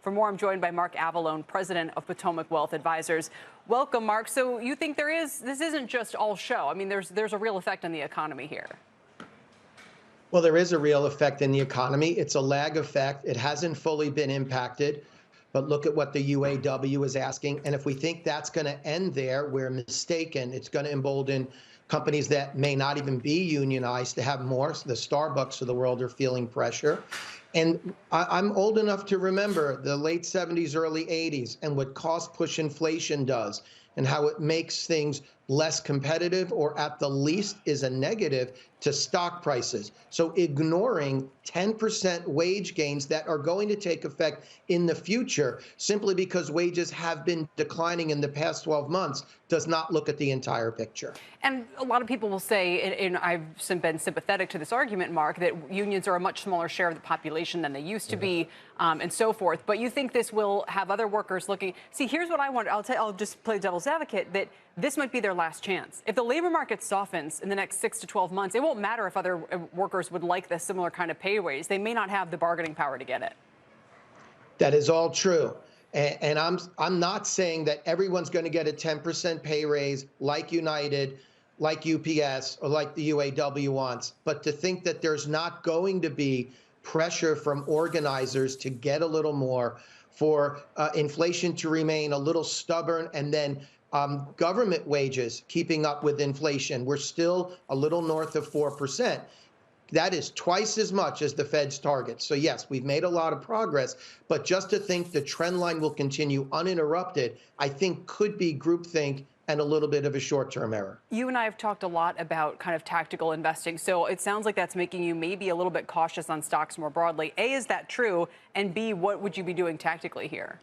For more, I'm joined by Mark Avallone, president of Potomac Wealth Advisors. Welcome, Mark. So you think this isn't just all show? I mean, there's a real effect on the economy here. Well, there is a real effect in the economy. It's a lag effect. It hasn't fully been impacted. But look at what the UAW is asking. And if we think that's going to end there, we're mistaken. It's going to embolden companies that may not even be unionized to have more. So the Starbucks of the world are feeling pressure. And I'm old enough to remember the late 70s, early 80s, and what cost push inflation does and how it makes things less competitive, or at the least is a negative to stock prices. So ignoring 10% wage gains that are going to take effect in the future simply because wages have been declining in the past 12 months does not look at the entire picture. And a lot of people will say, and I've been sympathetic to this argument, Mark, that unions are a much smaller share of the population than they used to be, and so forth. But you think this will have other workers looking? See, here's what I wonder. I'll just play devil's advocate that this might be their last chance. If the labor market softens in the next 6 to 12 months, it won't matter if other workers would like this similar kind of pay raise. They may not have the bargaining power to get it. That is all true. And I'm not saying that everyone's going to get a 10% pay raise like United, like UPS, or like the UAW wants. But to think that there's not going to be pressure from organizers to get a little more, for inflation to remain a little stubborn, and then government wages keeping up with inflation. We're still a little north of 4%. That is twice as much as the Fed's target. So yes, we've made a lot of progress, but just to think the trend line will continue uninterrupted, I think could be groupthink and a little bit of a short-term error. You and I have talked a lot about kind of tactical investing. So it sounds like that's making you maybe a little bit cautious on stocks more broadly. A, is that true? And B, what would you be doing tactically here?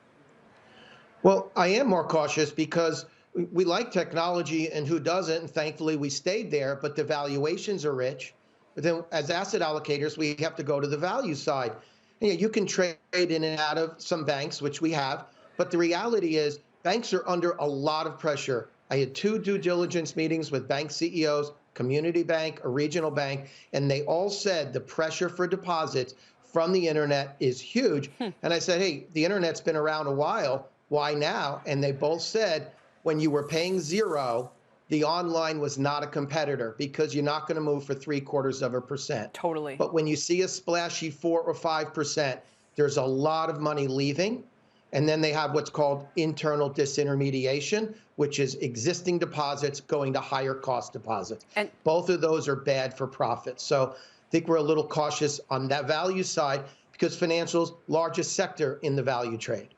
Well, I am more cautious because we like technology, and who doesn't? And thankfully we stayed there, but the valuations are rich. But then as asset allocators, we have to go to the value side. And, you can trade in and out of some banks, which we have. But the reality is banks are under a lot of pressure. I had 2 due diligence meetings with bank CEOs, community bank, a regional bank, and they all said the pressure for deposits from the internet is huge. And I said, hey, the internet's been around a while. Why now? And they both said, when you were paying 0, the online was not a competitor because you're not going to move for 0.75%. Totally. But when you see a splashy 4 or 5%, there's a lot of money leaving. And then they have what's called internal disintermediation, which is existing deposits going to higher cost deposits. And both of those are bad for profit. So I think we're a little cautious on that value side because financials, largest sector in the value trade.